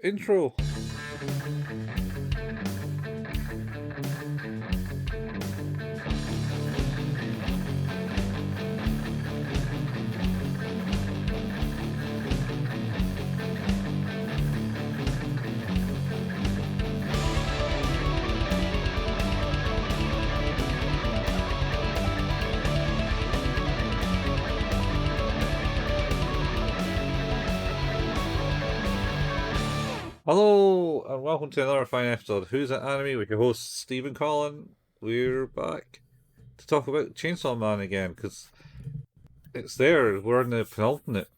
Intro. Hello, and welcome to another fine episode of Who's That Anime with your host Stephen Collin. We're back to talk about Chainsaw Man again because it's there. We're in the penultimate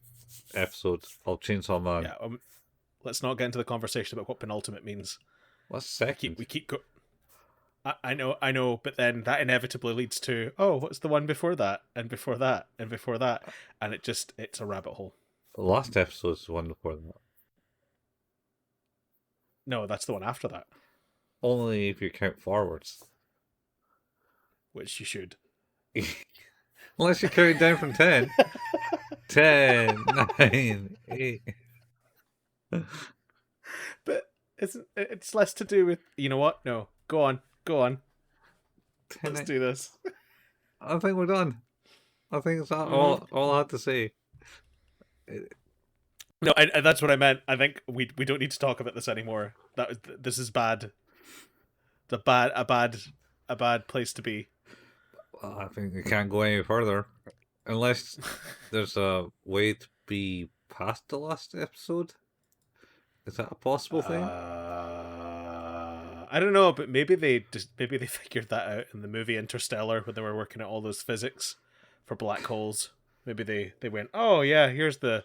episode of Chainsaw Man. Yeah, let's not get into the conversation about what penultimate means. What's second? We keep I know, but then that inevitably leads to, oh, what's the one before that, and before that, and before that, and it's a rabbit hole. The last episode is the one before that. No, that's the one after that. Only if you count forwards. Which you should. Unless you're counting down from 10. 10, 9, 8. But it's less to do with, you know what? No, go on. 10, Let's do this. I think we're done. I think that's all I had to say. No, that's what I meant. I think we don't need to talk about this anymore. This is bad. It's a bad place to be. Well, I think we can't go any further unless there's a way to be past the last episode. Is that a possible thing? I don't know, but maybe they figured that out in the movie Interstellar when they were working at all those physics for black holes. Maybe they went, oh yeah, here's the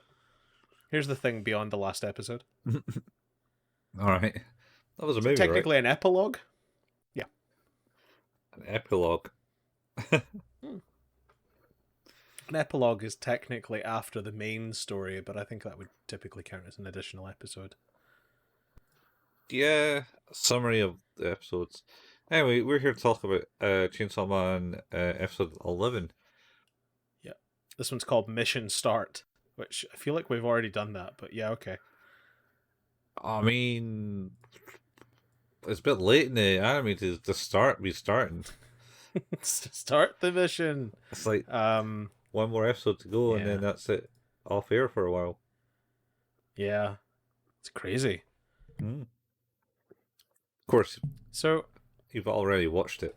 thing beyond the last episode. All right, that was a movie, technically right? An epilogue. Yeah, An epilogue. An epilogue is technically after the main story, but I think that would typically count as an additional episode. Yeah, summary of the episodes. Anyway, we're here to talk about Chainsaw Man episode 11. Yeah, this one's called Mission Start, which I feel like we've already done that, but yeah, okay. I mean, it's a bit late in the anime to be starting. Start the mission. It's like one more episode to go, and then that's it. Off air for a while. Yeah, it's crazy. Mm. Of course. So you've already watched it.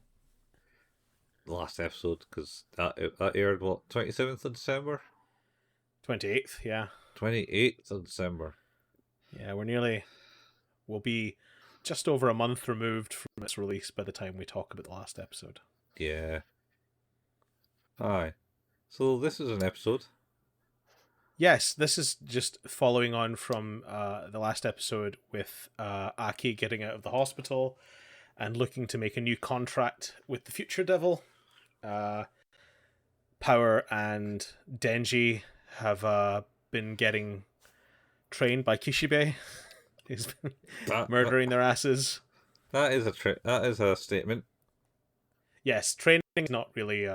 The last episode, because that aired what, 27th of December? 28th, yeah. 28th of December. Yeah, we'll be just over a month removed from its release by the time we talk about the last episode. Yeah. Aye. So this is an episode. Yes, this is just following on from the last episode with Aki getting out of the hospital and looking to make a new contract with the Future Devil. Power and Denji have been getting trained by Kishibe. He's been murdering their asses. That is a statement. Yes, training is not really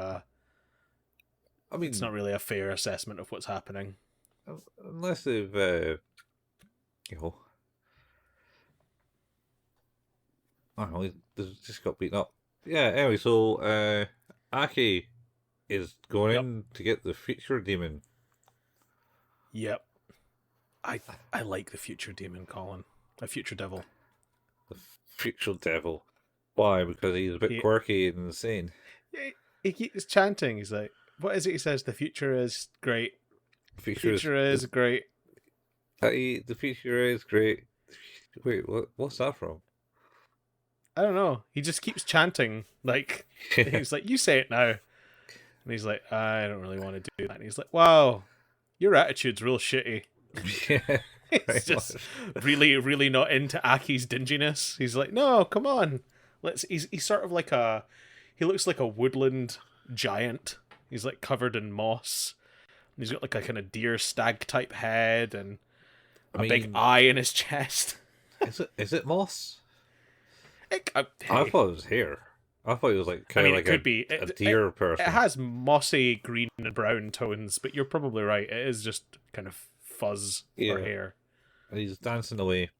it's not really a fair assessment of what's happening. Unless they've I don't know, they've just got beaten up. Yeah, anyway, so Aki is going in to get the future demon. Yep. I like the future demon, Colin. A future devil. The future devil. Why? Because he's a bit quirky and insane. He keeps chanting. He's like, what is it he says? The future is great. The future is great. The future is great. Wait, what's that from? I don't know. He just keeps chanting. Like, he's like, you say it now. And he's like, I don't really want to do that. And he's like, wow, your attitude's real shitty. Yeah. He's just really, really not into Aki's dinginess. He's like, no, come on. He's sort of like he looks like a woodland giant. He's like covered in moss. He's got like a kind of deer stag type head and a big eye in his chest. Is it moss? Hey. I thought it was hair. I thought it was like kind of like could be a deer person. It has mossy green and brown tones, but you're probably right. It is just kind of fuzz or hair. And he's dancing away.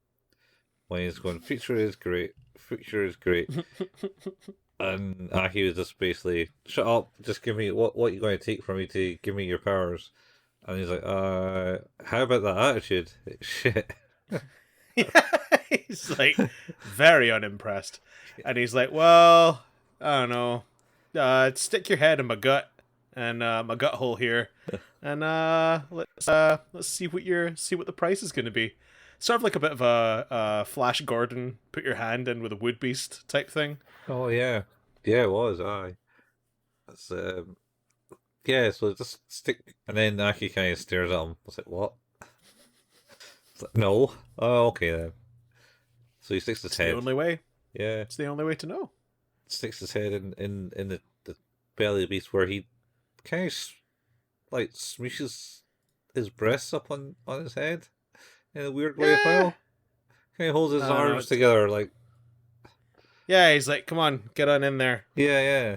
when he's going, future is great, future is great. And Aki was just basically, shut up, just give me what you going to take from me to give me your powers. And he's like, how about that attitude? Shit. Yeah, he's like very unimpressed, and he's like, "Well, I don't know. Stick your head in my gut and my gut hole here, and let's see what the price is going to be." Sort of like a bit of a Flash Gordon, put your hand in with a wood beast type thing. Oh yeah, yeah, it was. That's yeah. So just stick, and then Aki kind of stares at him. I was like, what? It's like, no. Oh, okay then. So he sticks his It's head. the only way. Yeah, It's the only way to know. sticks his head in the belly of the beast, where he kind of like smooshes his breasts up on his head in a weird way as Yeah. well. Kind of holds his No, arms together, like Yeah, he's like, "Come on, get on in there," yeah.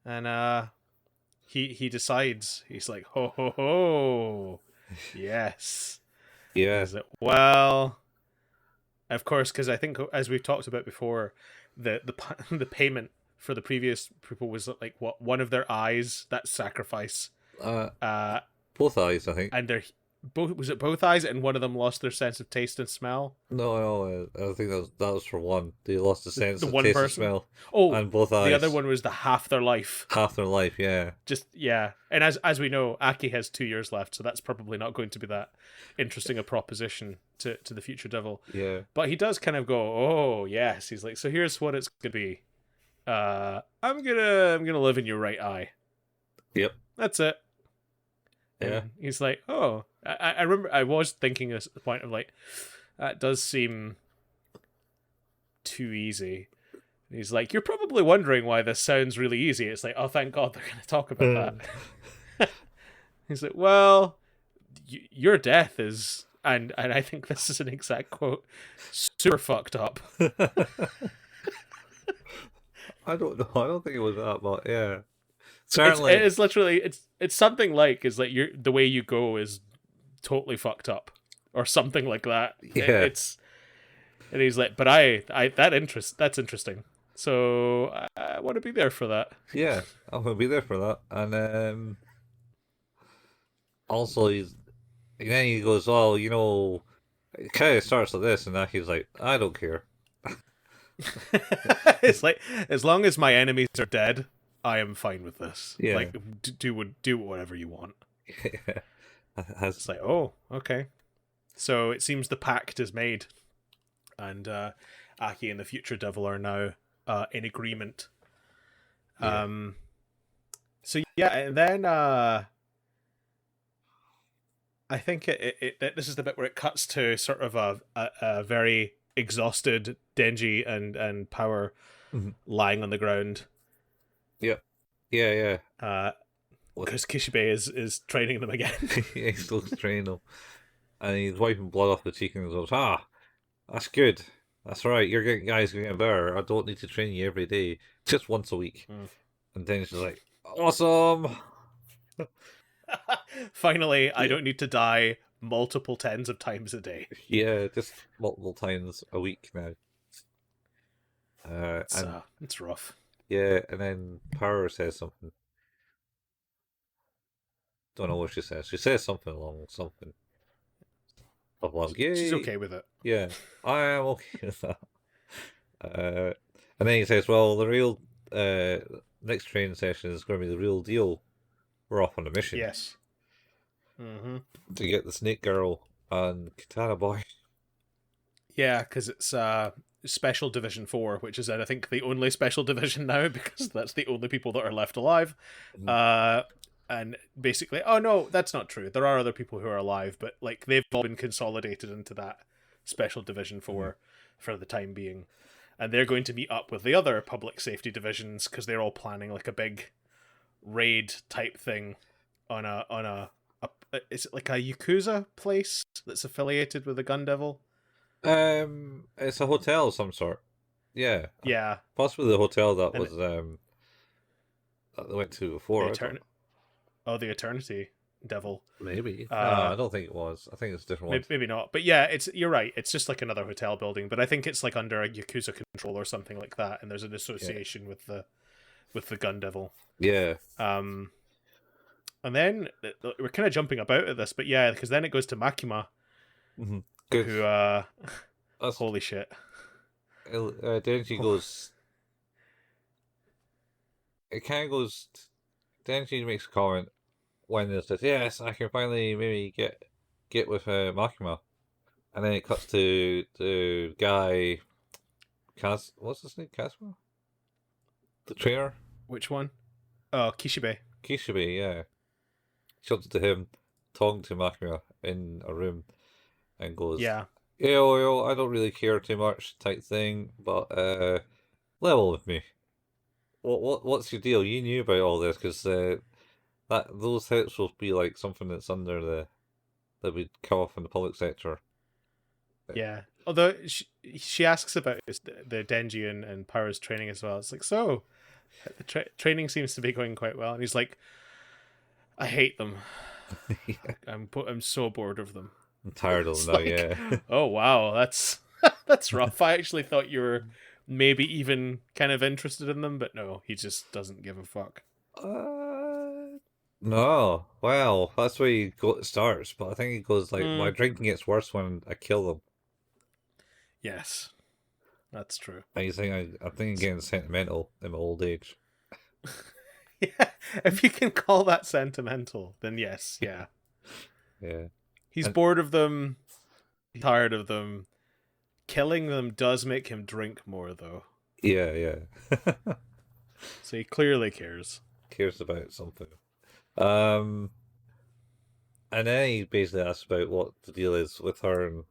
and he decides. He's like, "Ho ho ho, yes." Yeah. Is it well? Of course, because I think as we've talked about before, the payment for the previous people was like what, one of their eyes, that sacrifice, uh, Both eyes, I think. and their both, was it both eyes, and one of them lost their sense of taste and smell. No, I think that was for one. They lost the sense The of one taste person? and smell, Oh, and both eyes. the other one was the half their life. Half their life. Yeah. Just yeah, and as we know, Aki has 2 years left, so that's probably not going to be that interesting a proposition to the future devil. Yeah. But he does kind of go, oh yes. He's like, so here's what it's gonna be. I'm gonna live in your right eye. Yep. That's it. Yeah. And he's like, oh, I remember I was thinking this at the point of like, that does seem too easy. And he's like, you're probably wondering why this sounds really easy. It's like, oh, thank God they're gonna talk about that. He's like, well, your death is, and I think this is an exact quote, super fucked up. I don't know. I don't think it was that, but yeah. Certainly. It's literally it's something like is like the way you go is totally fucked up or something like that. Yeah. And he's like, but that's interesting. So I want to be there for that. Yeah, I'm gonna be there for that. And also then he goes, well, it kind of starts like this, and then he's like, I don't care. It's like, as long as my enemies are dead, I am fine with this. Yeah. Like do whatever you want. Yeah. It's like, oh, okay. So it seems the pact is made, and Aki and the future devil are now in agreement. Yeah. So yeah, and then I think this is the bit where it cuts to sort of a very exhausted Denji and Power lying on the ground. Yep. Yeah. Because Kishibe is training them again. Yeah, he's still training them. And he's wiping blood off the cheek and goes, that's good. That's right, guys getting better. I don't need to train you every day. Just once a week. And then she's like, awesome! Finally, I don't need to die multiple tens of times a day. Yeah, just multiple times a week now. It's rough. Yeah, and then Power says something. Don't know what she says. She says something along something. Yay. She's okay with it. Yeah, I am okay with that. And then he says, well, the real next training session is going to be the real deal. We're off on a mission. Yes. Mm-hmm. To get the Snake Girl and Katana Boy. Yeah, because it's Special Division 4, which is, I think, the only Special Division now, because that's the only people that are left alive. And basically, oh no, that's not true. There are other people who are alive, but like they've all been consolidated into that Special Division 4 for the time being. And they're going to meet up with the other public safety divisions because they're all planning like a big raid type thing on a is it like a Yakuza place that's affiliated with the Gun Devil? It's a hotel of some sort. Yeah. Yeah. Possibly the hotel that was that they went to before. The Eternity. devil. Maybe. No, Uh, I don't think it was. I think it's a different one. maybe not, but yeah, you're right. It's just like another hotel building, but I think it's like under a Yakuza control or something like that, and there's an Yeah. association with the gun devil. Yeah. Um, and then we're kind of jumping about at this, but yeah, because then it goes to Makima, Mm-hmm. Good. who That's, holy shit. Denji goes. It kind of goes. Denji makes a comment when it says, "Yes, I can finally maybe get with Makima," and then it cuts to the guy. What's his name? Kazuma, the trainer. Which one? Oh, Kishibe. Kishibe, yeah. Shows it to him, talking to Makima in a room, and goes, Yeah. yo, I don't really care too much," type thing, but level with me. What's your deal? You knew about all this because that those hits will be like something that's under that would come off in the public sector. Yeah. Although she asks about the Denji and Power's training as well. It's like, so the training seems to be going quite well, and he's like, I hate them. Yeah. I'm so bored of them. I'm tired of It's them now, like, yeah. oh wow, that's that's rough. I actually thought you were maybe even kind of interested in them, but no, he just doesn't give a fuck. No. Well, that's where it starts, but I think it goes like my Mm, drinking gets worse when I kill them. yes, that's true. I think I think I'm getting sentimental in my old age. Yeah, if you can call that sentimental, then yes, yeah. Yeah. He's And bored of them, he's tired of them. Killing them does make him drink more, though. yeah. So he clearly cares. Cares about something. Um and then he basically asks about what the deal is with her and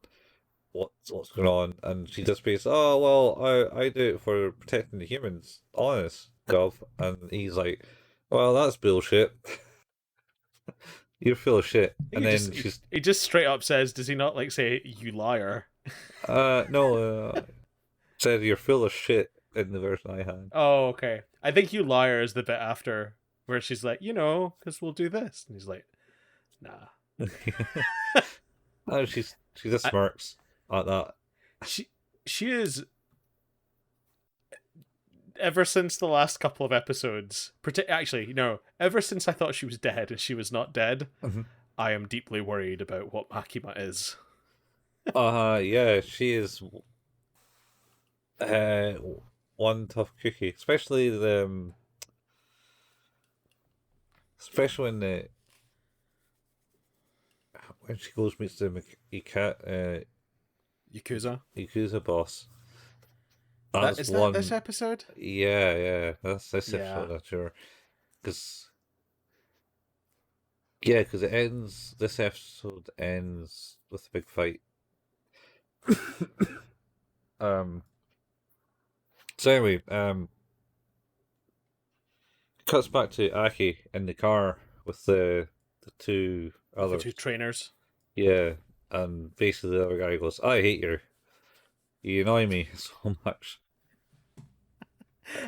what's going on, and she just basically, oh well, I do it for protecting the humans, honest, Gov, and he's like, well, that's bullshit. You're full of shit. And then she's, He just straight up says, does he not like say you liar? no, said you're full of shit in the version I had. Oh, okay. I think you liar is the bit after where she's like, because we'll do this, and he's like, nah. Oh, she just I, smirks at that. she she is ever since the last couple of episodes. Actually, no, ever since I thought she was dead and she was not dead, Mhm. I am deeply worried about what Makima is. Yeah, she is uh one tough cookie, especially especially when she goes meets the Yakuza. Yakuza boss. That That's is that one. this episode? Yeah, that's this Yeah. episode, I'm sure. Because yeah, because it ends. This episode ends with a big fight. um. So anyway, cuts back to Aki in the car with the two With the others. two trainers. Yeah, and basically the other guy goes, "I hate you. You annoy me so much."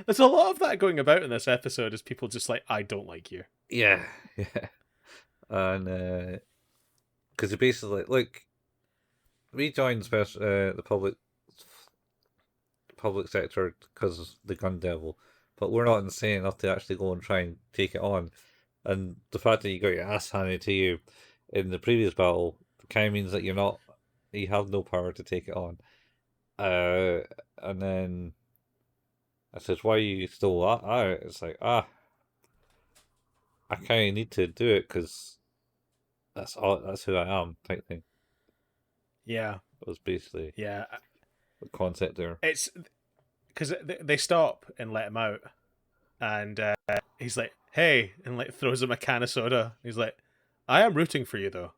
There's a lot of that going about in this episode. Is people just like, I don't like you. Yeah, yeah, and because he basically like we joined the public sector because of the gun devil, but we're not insane enough to actually go and try and take it on. And the fact that you got your ass handed to you in the previous battle kind of means that you have no power to take it on. And then I says, "Why you still at it?" It's like, I kind of need to do it because that's who I am, type thing. Yeah. It was basically Yeah. the concept there. It's because they stop and let him out, and he's like, "Hey," and like throws him a can of soda. He's like, "I am rooting for you though,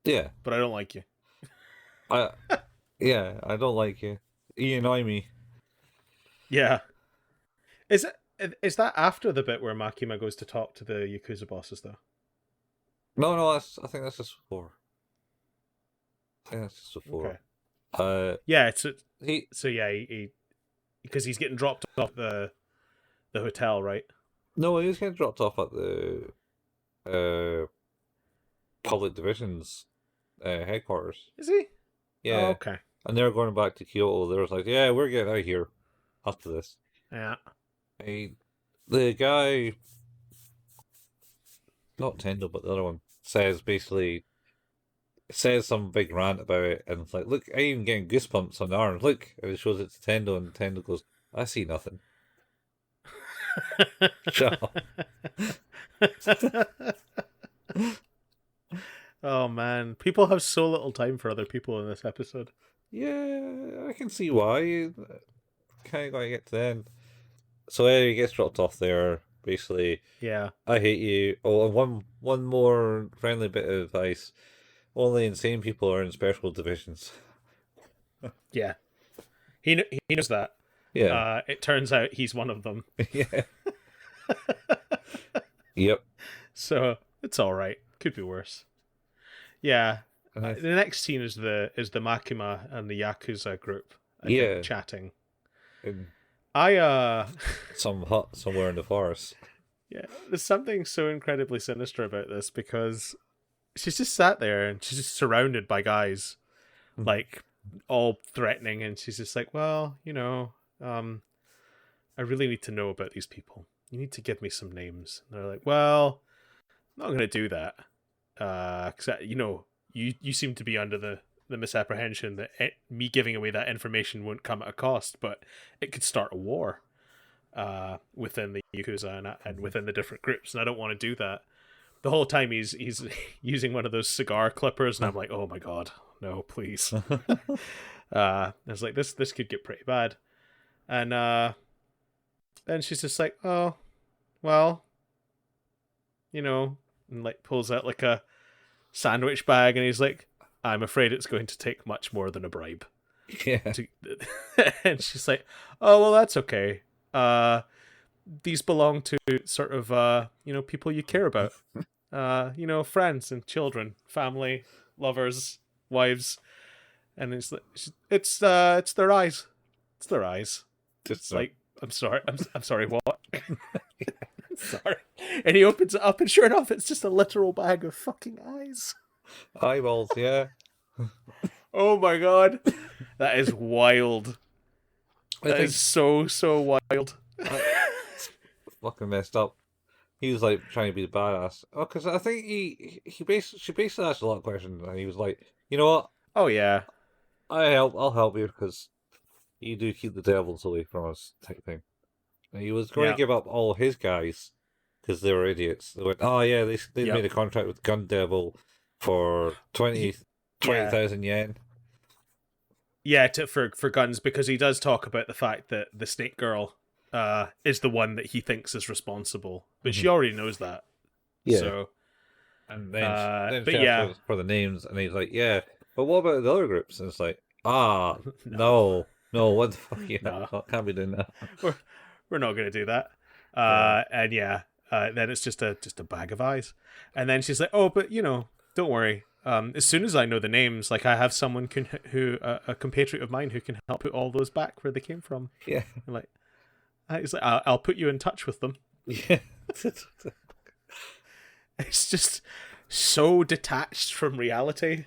Yeah, but I don't like you." I yeah, I don't like you. You annoy me. Yeah. Is that after the bit where Makima goes to talk to the Yakuza bosses though? No, I think that's just before. I think that's just before. Okay. Uh, Yeah. It's he so yeah. He because he's getting dropped off the hotel, right? no, he was getting dropped off at the public division's headquarters. Is he? Oh, Yeah, okay. and they're going back to Kyoto. They was like, yeah, we're getting out of here after this. Yeah. The guy, not Tendo, but the other one, says some big rant about it, and it's like, look, I even getting goosebumps on the arms. Look, and it shows it to Tendo, and Tendo goes, I see nothing. Shut up. Oh man, people have so little time for other people in this episode. Yeah, I can see why. Kind of gotta get to the end. So he gets dropped off there. Basically, Yeah. I hate you. Oh, and one more friendly bit of advice: only insane people are in special divisions. Yeah. He knows that. Yeah, It turns out he's one of them. yeah, yep. So it's all right. Could be worse. Yeah. And I, The next scene is the Makima and the Yakuza group. I yeah, think, chatting. in I some hut somewhere in the forest. Yeah, there's something so incredibly sinister about this because she's just sat there and she's just surrounded by guys, like all threatening, and she's just like, well, I really need to know about these people. You need to give me some names. And they're like, well, I'm not gonna do that, because you seem to be under the misapprehension that me giving away that information won't come at a cost, but it could start a war within the Yakuza and within the different groups, and I don't want to do that. The whole time he's using one of those cigar clippers, and I'm like, oh my god, no, please. I was like, this could get pretty bad. And then she's just like, oh, well, and like pulls out like a sandwich bag, and he's like, I'm afraid it's going to take much more than a bribe. Yeah, And she's like, oh, well, that's okay. These belong to sort of people you care about, friends and children, family, lovers, wives, and it's their eyes. It's their eyes. It's like, I'm sorry, I'm sorry, what? Sorry. And he opens it up, and sure enough, it's just a literal bag of fucking eyes. eyeballs. Yeah. Oh my god, that is wild. That is so wild. Fucking messed up. He was like trying to be the badass. Oh, because I think she basically asked a lot of questions, and he was like, you know what? Oh yeah. I'll help you because you do keep the devils away from us, type thing. And he was going to give up all his guys because they were idiots. They went, oh yeah, they made a contract with Gun Devil for 20,000 yen. Yeah, for guns, because he does talk about the fact that the Snake Girl is the one that he thinks is responsible, but she already knows that. Yeah. So, and then but she asked for the names, and he's like, yeah, but what about the other groups? And it's like, no, what the fuck? Yeah, can't be doing that. We're not going to do that. And then it's just a bag of eyes, and then she's like, oh, but don't worry. As soon as I know the names, like I have someone who a compatriot of mine who can help put all those back where they came from. Yeah, and like, he's like, I'll put you in touch with them. Yeah, it's just so detached from reality.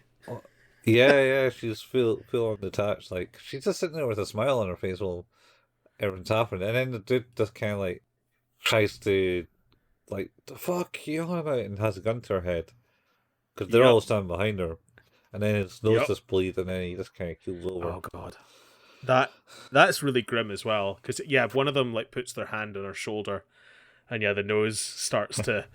Yeah, she's feel detached. Like she's just sitting there with a smile on her face while everything's happening, and then the dude just kind of like tries to like the fuck you on about, and has a gun to her head. Because they're all standing behind her, and then his nose just bleeds, and then he just kind of keels over. Oh god, that's really grim as well. Because one of them like puts their hand on her shoulder, and the nose starts to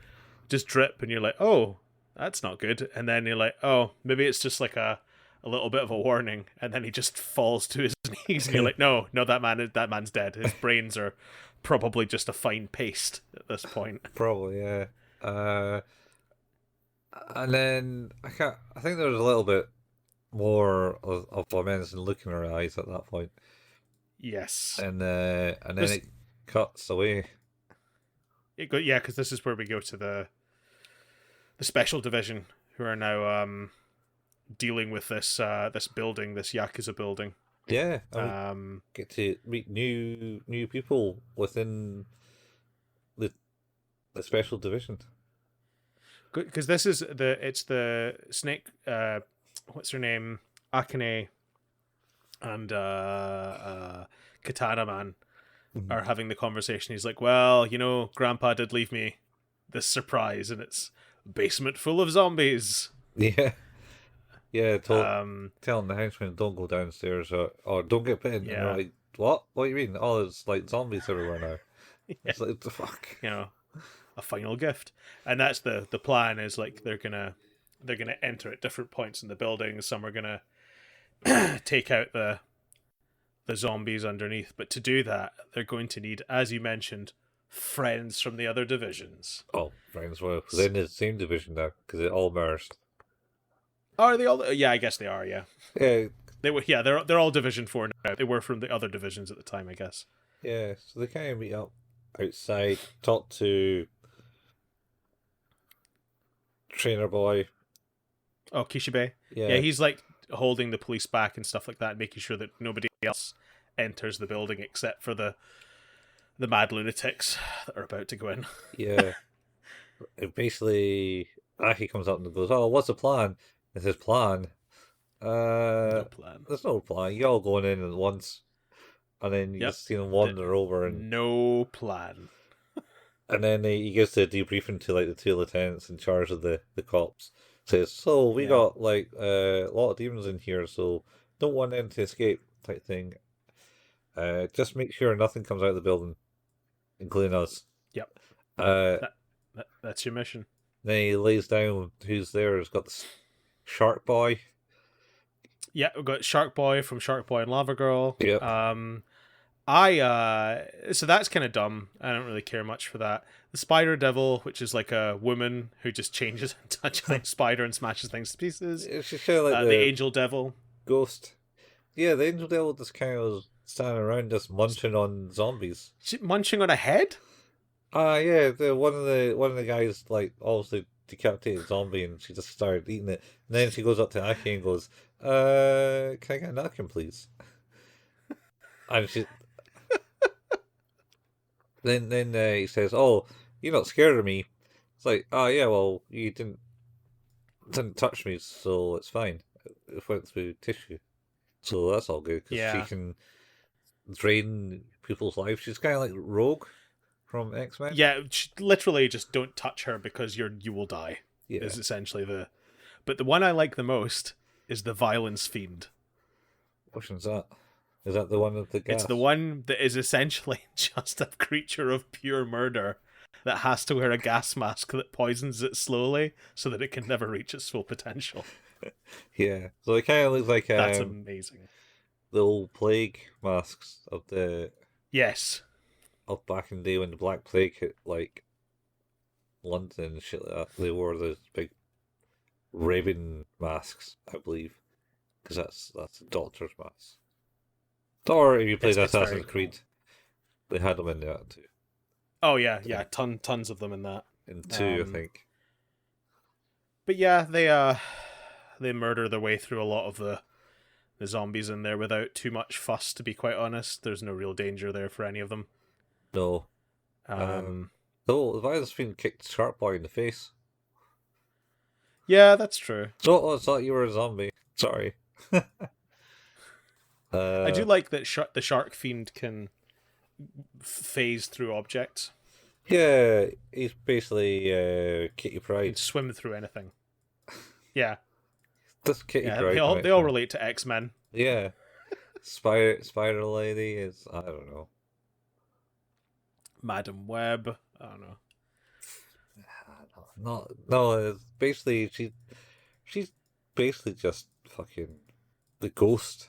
just drip, and you're like, oh, that's not good. And then you're like, oh, maybe it's just like a little bit of a warning, and then he just falls to his knees, and you're like, no, that man's dead. His brains are probably just a fine paste at this point. Probably, yeah. And then I think there was a little bit more of a menacing look in her eyes at that point. Yes. And then it cuts away. Because this is where we go to the special division, who are now dealing with this building, this Yakuza building. Yeah. We get to meet new people within the special division. because this is it's the snake. What's her name? Akane and Katana Man Mhm. are having the conversation. He's like, "Well, Grandpa did leave me this surprise, and it's a basement full of zombies." Yeah, yeah. Um, Telling the henchmen don't go downstairs or don't get bitten, and they're yeah, like, "What? What do you mean? Oh, there's like zombies everywhere now." yeah, It's like, what the fuck. you know, a final gift, and that's the plan. Is like they're gonna enter at different points in the building. Some are gonna take out the zombies underneath, but to do that, they're going to need, as you mentioned, friends from the other divisions. Oh, friends, well, they're in the same division now because it all merged. Are they all? Yeah, I guess they are. Yeah, Yeah, they were. Yeah, they're all Division 4 now. They were from the other divisions at the time, I guess. yeah. So they kind of meet up outside, talk to trainer boy. Oh, Kishibe. Yeah, Yeah, he's like holding the police back and stuff like that, making sure that nobody else enters the building except for the mad lunatics that are about to go in. yeah. Basically, Aki comes up and goes, "Oh, what's the plan?" It's his plan. No plan. There's no plan. You all going in at once, and then you Yep. just see them wander over, No plan. and then he gives the debriefing to like the two lieutenants in charge of the cops. Says, "So we Yeah. got like a lot of demons in here, so don't want them to escape," type thing. Just make sure nothing comes out of the building, including us. Yep. Uh, That's your mission. then he lays down who's there. He's got the shark boy. Yeah, we've got Shark Boy from Shark Boy and Lava Girl. Yep. So that's kind of dumb. I don't really care much for that. The Spider Devil, which is like a woman who just changes into a giant spider and smashes things to pieces. It's just kind of like The Angel Devil. ghost. Yeah, the angel devil just kind of standing around just munching on zombies. Munching on a head? Yeah, one of the guys like obviously decapitated zombie and she just started eating it. And then she goes up to Aki and goes, can I get a napkin please? And she then he says, "Oh, you're not scared of me." It's like, "Oh yeah, well you didn't touch me, so it's fine. It went through tissue, so that's all good because she Yeah. can drain people's lives. She's kind of like Rogue from X-Men. Yeah, literally just don't touch her because you will die. Yeah. Is essentially But the one I like the most is the Violence Fiend. Which one's that? Is that the one with the gas? It's the one that is essentially just a creature of pure murder that has to wear a gas mask that poisons it slowly so that it can never reach its full potential. Yeah. So it kind of looks like That's amazing. the old plague masks of Yes. back in the day when the Black Plague hit like London and shit like that. They wore those big raven masks, I believe, because that's a doctor's mask. Or if you played It's Assassin's very Creed, they had them in that too. Oh yeah, tons of them in that. In two, I Um, think. But yeah, they murder their way through a lot of the zombies in there without too much fuss, to be quite honest. There's no real danger there for any of them. No. Though the virus fiend kicked Shark Boy in the face. Yeah, that's true. So I thought you were a zombie. Sorry. I do like that the shark fiend can phase through objects. Yeah, he's basically Kitty He Pryde. can swim through anything. Yeah, That's Kitty yeah. Pryde. They all relate to X-Men. Yeah. Spider Lady is, I don't know. Madam Web. I don't know. No, it's basically she's basically just fucking the ghost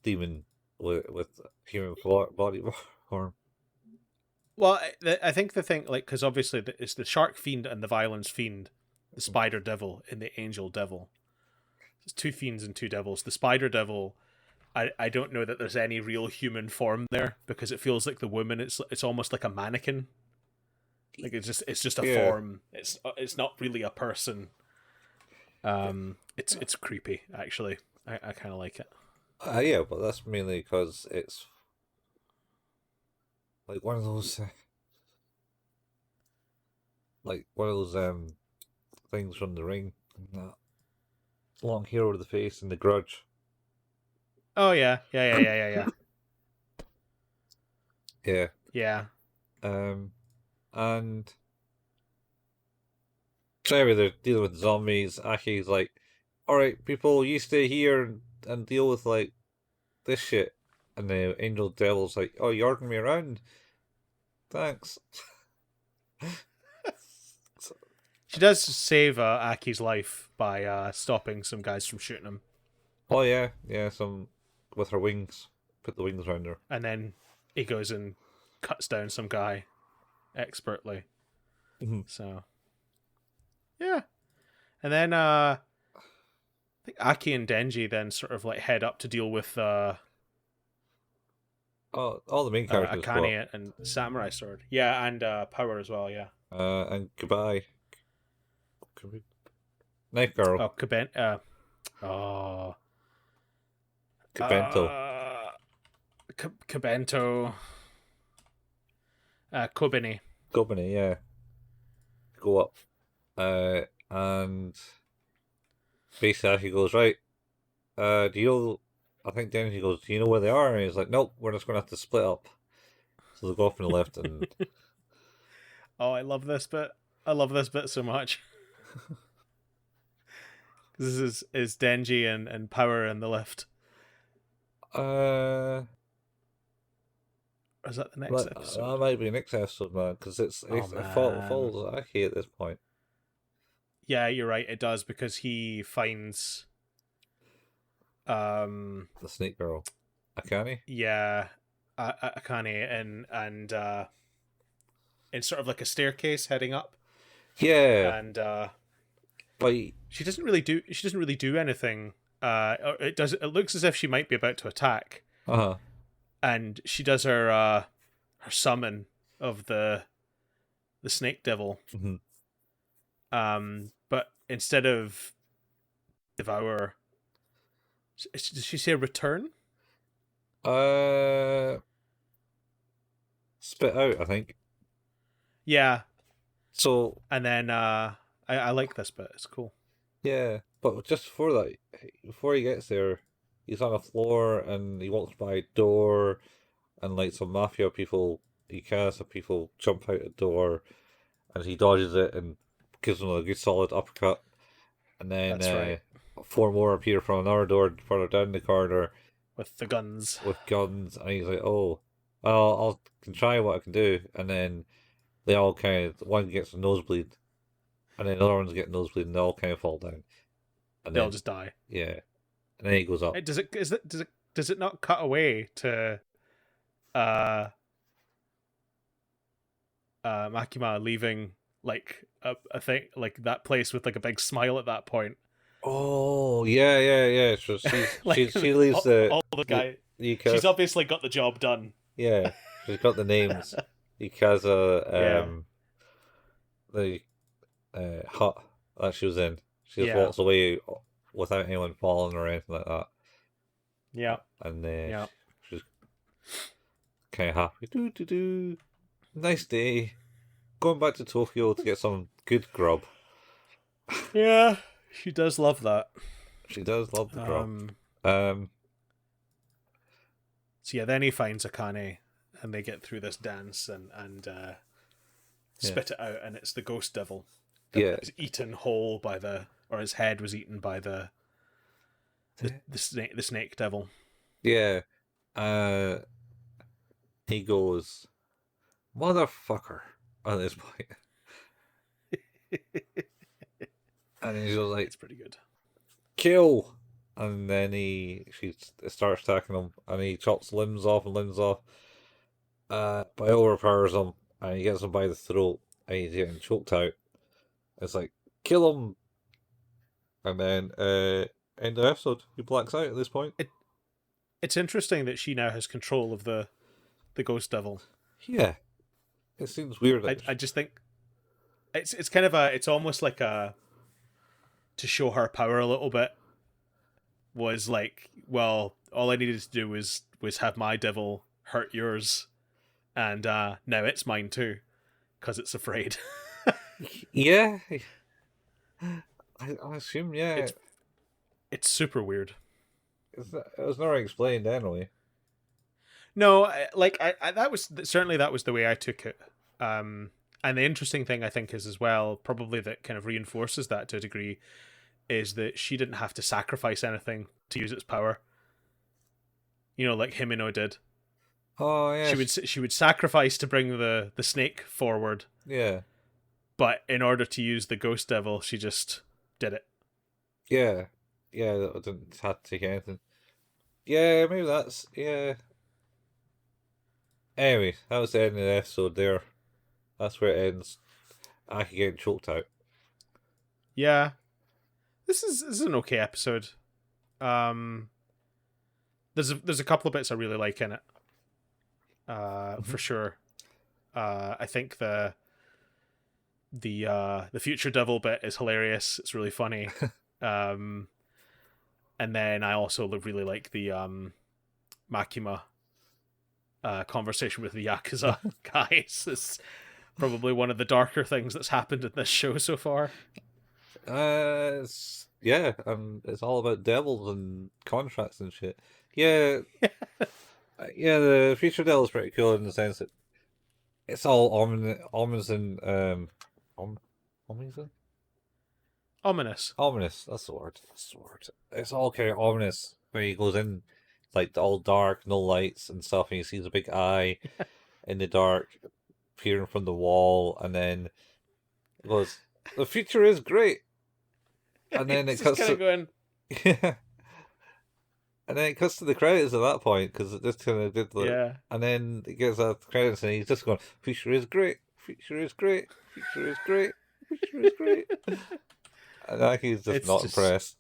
demon with human body form. Well, I think the thing, like, because obviously it's the shark fiend and the violence fiend, the spider devil and the angel devil. It's two fiends and two devils. The spider devil, I don't know that there's any real human form there because it feels like the woman. It's almost like a mannequin. Like it's just a form. It's not really a person. It's creepy actually. I kind of like it. Yeah, but that's mainly because it's like one of those things from The Ring. That long hair over the face and The Grudge. Oh yeah. Yeah. Yeah. And so anyway, they're dealing with zombies. Aki's like, "Alright, people, you stay here and deal with like this shit." And the Angel Devil's like, "Oh, you're ordering me around? Thanks." She does save Aki's life by stopping some guys from shooting him, Oh yeah, some with her wings. Put the wings around her. and then he goes and cuts down some guy expertly. Mhm. So yeah, and then I think Aki and Denji then sort of like head up to deal with Oh, all the main characters go up. Akane and Samurai Sword. Yeah, and Power as well. Yeah. And goodbye. Knife Girl. Oh, oh, Kabento. Kabento. Kobeni. Gobini, yeah. Go up. And basically he goes, right, do you know, I think Denji goes, do you know where they are? And he's like, nope, we're just going to have to split up. So they go off on the left and... Oh, I love this bit. I love this bit so much. This is Denji and Power in the lift. Or is that the next episode? That might be next episode, man, because it follows Aki at this point. Yeah, you're right. It does, because he finds the snake girl, Akane. Yeah, Akane and in sort of like a staircase heading up. Yeah, and but she doesn't really do anything. It looks as if she might be about to attack. And she does her summon of the snake devil. Mm-hmm. But instead of devour, does she say return? Spit out, I think. Yeah. So and then I like this bit. It's cool. Yeah, but just before that, before he gets there, he's on a floor and he walks by a door, and like some mafia people, Yakuza people jump out the door, and he dodges it and gives them a good solid uppercut, and then That's right. 4 more appear from another door further down the corridor with the guns. And he's like, "Oh, well, can try what I can do," and then they all one gets a nosebleed. And then the other ones get nosebleed, and they all kind of fall down. And they all just die. Yeah, and then he goes up. Does it not cut away to Makima leaving like a thing, like that place with like a big smile at that point? Oh yeah. So like, she leaves all the guy. She's obviously got the job done. Yeah, she's got the names. Ikaza, the hut that she was in. She just walks away without anyone falling or anything like that. Yeah. And she's kind of happy. Nice day. Going back to Tokyo to get some good grub. Yeah, she does love that. She does love the grub. So yeah, then he finds Akane, and they get through this dance and spit it out, and it's the ghost devil. Is eaten whole or his head was eaten by the snake devil. Yeah. He goes, "Motherfucker," at this point. And he's just like, it's pretty good. Kill! And then she starts attacking him, and he chops limbs off. But he overpowers him, and he gets him by the throat, and he's getting choked out. It's like, kill him! And then, end of episode. He blacks out at this point. It's interesting that she now has control of the ghost devil. Yeah. It seems weird. I just think it's kind of it's almost like to show her power a little bit. Was like, well, all I needed to do was have my devil hurt yours, and now it's mine too, because it's afraid. Yeah. I assume, yeah. It's super weird. It was never explained anyway. No, that was certainly that was the way I took it. And the interesting thing I think is as well, probably that kind of reinforces that to a degree, is that she didn't have to sacrifice anything to use its power. You know, like Himeno did. Oh, yeah. She would sacrifice to bring the snake forward, Yeah. but in order to use the ghost devil, she just did it. Yeah. Yeah, that didn't have to take anything. Yeah, maybe that's. Yeah. Anyway, that was the end of the episode there. That's where it ends. Aki getting choked out. Yeah, this is an okay episode. Um, there's a couple of bits I really like in it. For sure. I think the future devil bit is hilarious. It's really funny. And then I also really like the Makima conversation with the Yakuza guys. It's probably one of the darker things that's happened in this show so far. Yeah, it's all about devils and contracts and shit. Yeah, yeah. The future devil is pretty cool in the sense that it's all ominous and ominous. Ominous. That's the word. That's the word. It's all kind of ominous where he goes in, like all dark, no lights and stuff, and he sees a big eye in the dark peering from the wall, and then it goes, "The future is great," and then it It's just cuts kind to of going. yeah, and then it cuts to the credits at that point because it just kind of did like, Yeah. and then it gets out the credits, and he's just going, "Future is great. Future is great. Future is great. Future is great." And like he's just not impressed.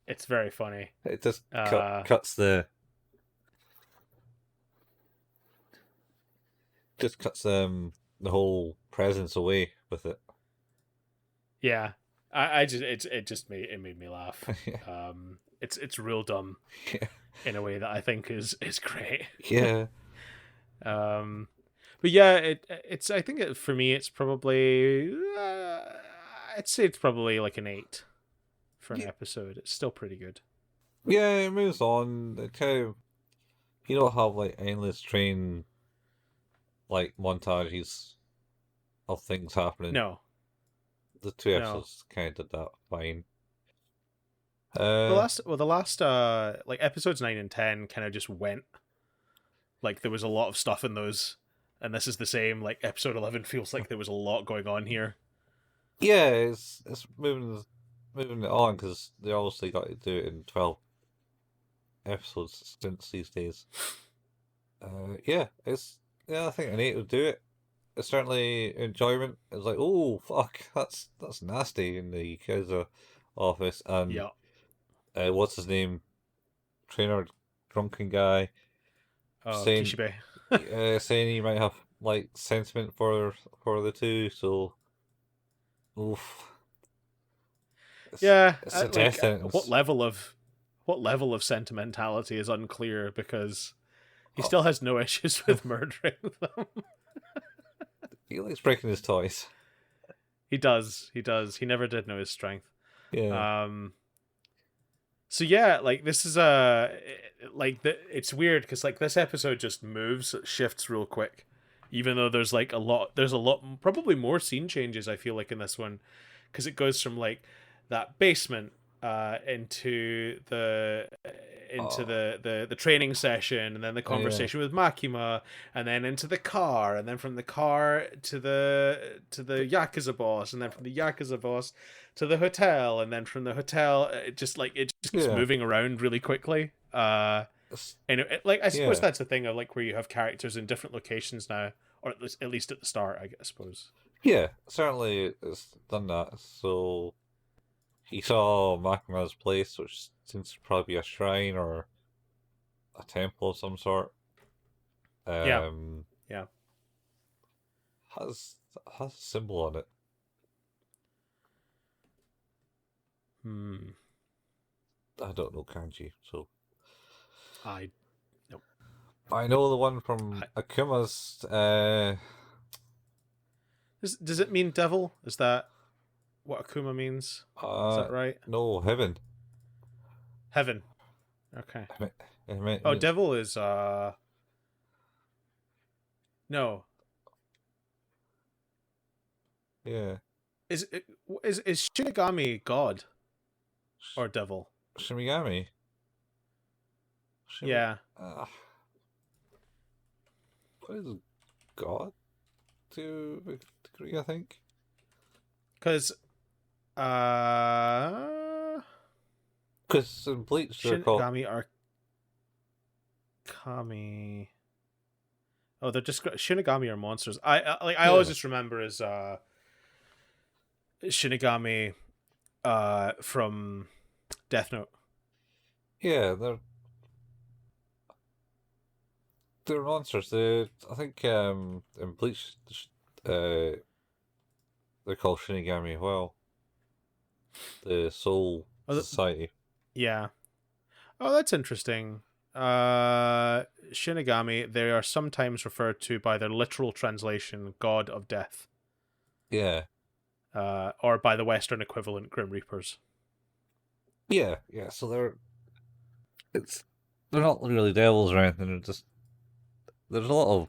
It's very funny. It just cuts the whole presence away with it. Yeah, I just it made me laugh. Yeah. It's real dumb Yeah. in a way that I think is great. Yeah. But yeah, it's I think for me it's probably I'd say it's probably like an 8 for an episode. It's still pretty good. Yeah, it moves on. It kind of, you don't have like endless train like montages of things happening. No, The two episodes kind of did that fine. the last like episodes 9 and 10 kind of just went. Like there was a lot of stuff in those, and this is the same. Like episode 11 feels like there was a lot going on here. Yeah, it's moving it on because they obviously got to do it in 12 episodes since these days. Yeah, I think an 8 would do it. It's certainly enjoyment. It's like, oh fuck, that's nasty in the Yakuza office, and Yeah. What's his name, trainer, drunken guy, saying Kishibe. saying he might have like sentiment for the two. So, oof. Yeah, it's a death sentence. what level of sentimentality is unclear because he still has no issues with murdering them. He likes breaking his toys. He does. He never did know his strength. Yeah. So yeah, like this is it's weird because like this episode just shifts real quick, even though there's a lot, probably more scene changes. I feel like in this one, because it goes from like that basement into the training session, and then the conversation with Makima, and then into the car, and then from the car to the Yakuza boss, and then from the Yakuza boss to the hotel, and then from the hotel it just keeps moving around really quickly. And I suppose that's the thing of like where you have characters in different locations now, or at least at the start, I suppose. Yeah, certainly it's done that. So he saw Makima's place, which seems to probably be a shrine or a temple of some sort. Yeah. Has a symbol on it. I don't know kanji, so nope. I know the one from Akuma's. Does it mean devil? Is that what Akuma means? Is that right? No, heaven. Heaven. Okay. It Oh, means, devil is no. yeah. Is Shinigami God or devil? Shinigami. Yeah. Uh, what is God to a degree, I think? Because uh Because in Bleach they're called. Shinigami are Kami. Oh, they're just Shinigami are monsters. I always Yeah. just remember as Shinigami from Death Note. Yeah, they're monsters. I think in Bleach uh they're called Shinigami as well. The Soul Oh, Society. yeah. Oh, that's interesting. Shinigami, they are sometimes referred to by their literal translation, God of Death, Yeah. or by the Western equivalent, Grim Reapers. Yeah, yeah. So they're not really devils or anything. They're just there's a lot of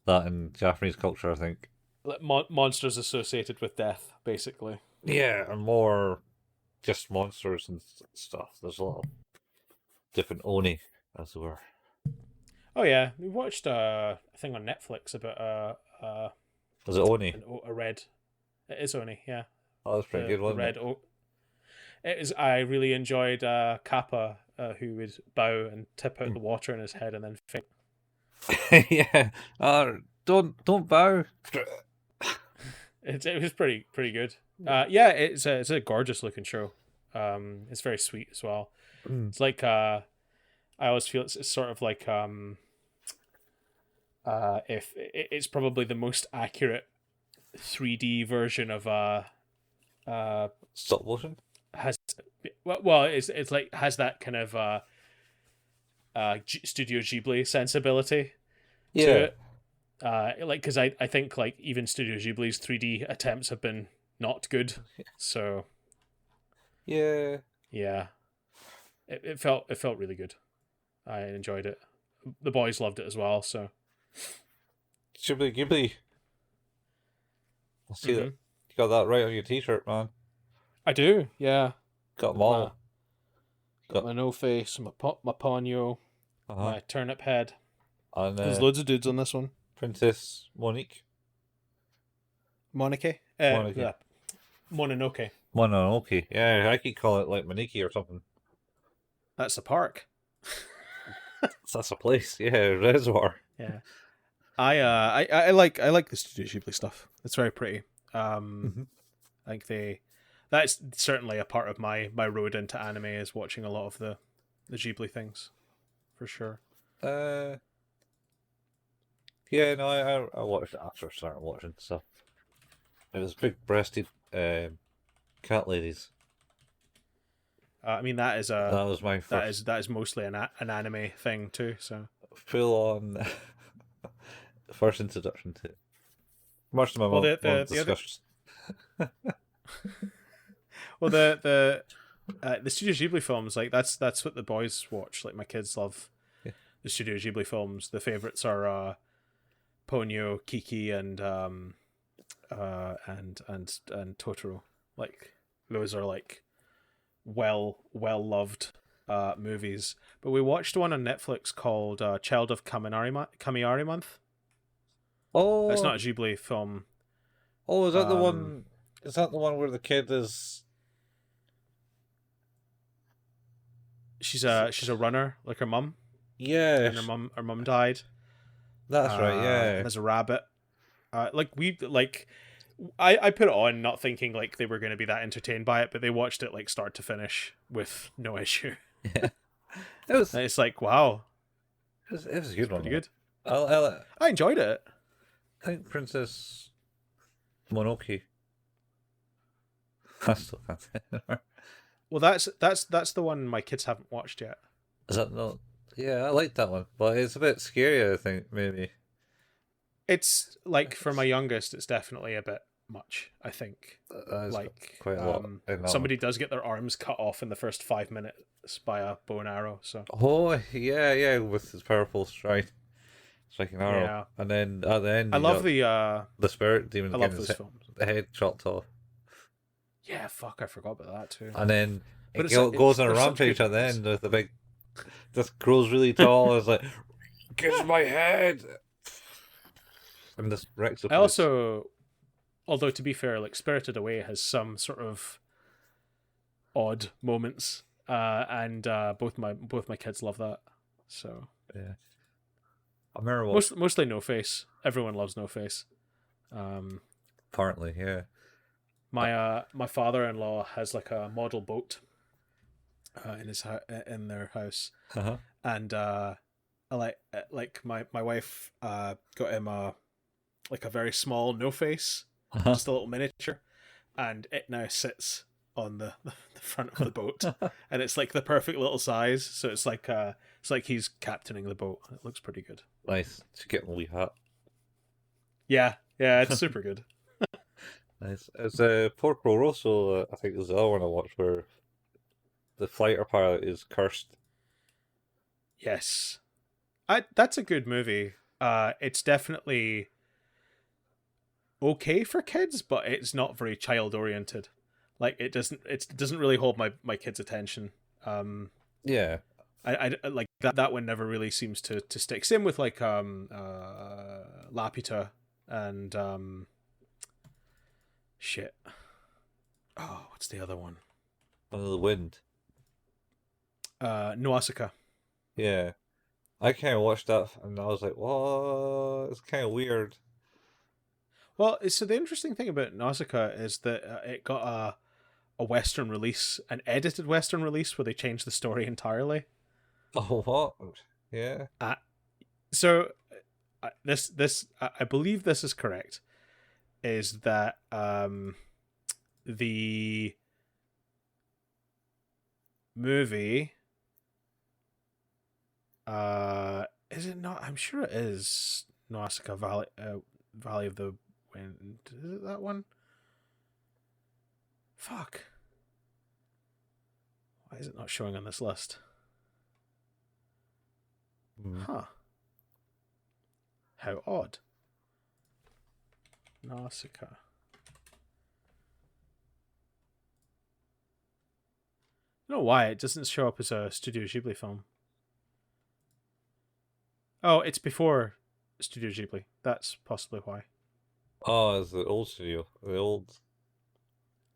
that in Japanese culture, I think. Like monsters associated with death, basically. Yeah, and more just monsters and stuff. There's a lot of different oni, as it were. Oh yeah, we watched a thing on Netflix about Was it oni? a red. It is Oni, yeah. Oh, that was pretty good, The wasn't red. it? It is. I really enjoyed Kappa, who would bow and tip out the water in his head and then faint. Yeah. Don't bow. It was pretty good. Yeah, it's a gorgeous looking show. It's very sweet as well. It's like I always feel it's sort of like if it's probably the most accurate 3D version of Stop motion. has well it's like has that kind of Studio Ghibli sensibility to Yeah. it. Like because I think like even Studio Ghibli's 3D attempts have been not good. So Yeah. yeah, it felt really good. I enjoyed it. The boys loved it as well. So Ghibli. I see that. Mhm. You got that right on your t-shirt, man. I do. Yeah, Got them my, all. got my no face, my ponyo, Uh-huh. my turnip head. And There's loads of dudes on this one. Princess Monique. Mononoke. Mononoke. Yeah. Mononoke. Mononoke. Yeah, I keep calling it like Moniki or something. That's the park. That's a place. Yeah, reservoir. Yeah. I like the Studio Ghibli stuff. It's very pretty. I think that's certainly a part of my road into anime is watching a lot of the Ghibli things, for sure. Yeah, no, I watched it after I started watching stuff. It was big-breasted cat ladies. I mean that is That was my first that is mostly an anime thing too. So full-on first introduction to it. Much to my Well, mom discussions. well the Studio Ghibli films, like that's what the boys watch. Like my kids love the Studio Ghibli films. The favorites are Ponyo, Kiki, and Totoro. Like those are like well loved movies. But we watched one on Netflix called Child of Kamiari Month. Oh, It's not a Ghibli film. oh, is that the one? Is that the one where the kid is? She's a runner, like her mum. Yeah, And her mum died. that's right. Yeah, There's a rabbit. I put it on not thinking like they were going to be that entertained by it, but they watched it like start to finish with no issue. yeah. It was. And it's like, wow, It was a good one. pretty good. I I enjoyed it. think Princess Mononoke. I still can't say it. Well, that's the one my kids haven't watched yet. Is that not? Yeah, I like that one, but it's a bit scary. I think maybe. It's like for my youngest, it's definitely a bit much. I think That's like quite a lot in that one. somebody does get their arms cut off in the first 5 minutes by a bow and arrow. So Oh yeah, yeah, with his powerful striking arrow, yeah, and then at the end I you love got the the spirit demon I getting love those films. the head chopped off, Yeah, fuck, I forgot about that too. and then But it it's goes on a they're such rampage good at the movies. end with the big, just grows really tall. It's like, kiss my head, and this wrecks the I place. also, although to be fair, like Spirited Away has some sort of odd moments, and both my kids love that. So Yeah, I remember watching mostly No Face. Everyone loves No Face. Um, apparently, yeah. my father-in-law has like a model boat in their house, Uh-huh. and like my wife got him a like a very small No Face, Uh-huh. just a little miniature, and it now sits on the front of the boat, and it's like the perfect little size. So it's like he's captaining the boat. It looks pretty good. Nice. Just get my wee hat. Yeah, yeah, it's super good. Nice. It's Porco Rosso, I think is the other one I watched where the fighter pilot is cursed. Yes, that's a good movie. It's definitely okay for kids, but it's not very child oriented. Like it doesn't really hold my kids' attention. Um, Yeah. I like that one never really seems to stick. Same with like Laputa and shit. Oh, what's the other one? Under the Wind. Noasaka. Yeah. I kind of watched that and I was like, what? It's kind of weird. Well, so the interesting thing about Nausicaa is that it got a Western release, an edited Western release, where they changed the story entirely. Oh, what? Yeah. Uh, so this I believe this is correct. Is that the movie? Is it not? I'm sure it is Nausicaa Valley, Valley of the Wind. Is it that one? Fuck. Why is it not showing on this list? Mm. Huh. How odd. Nausicaa. I don't know why it doesn't show up as a Studio Ghibli film. Oh, it's before Studio Ghibli. That's possibly why. Oh, it's the old studio. The old.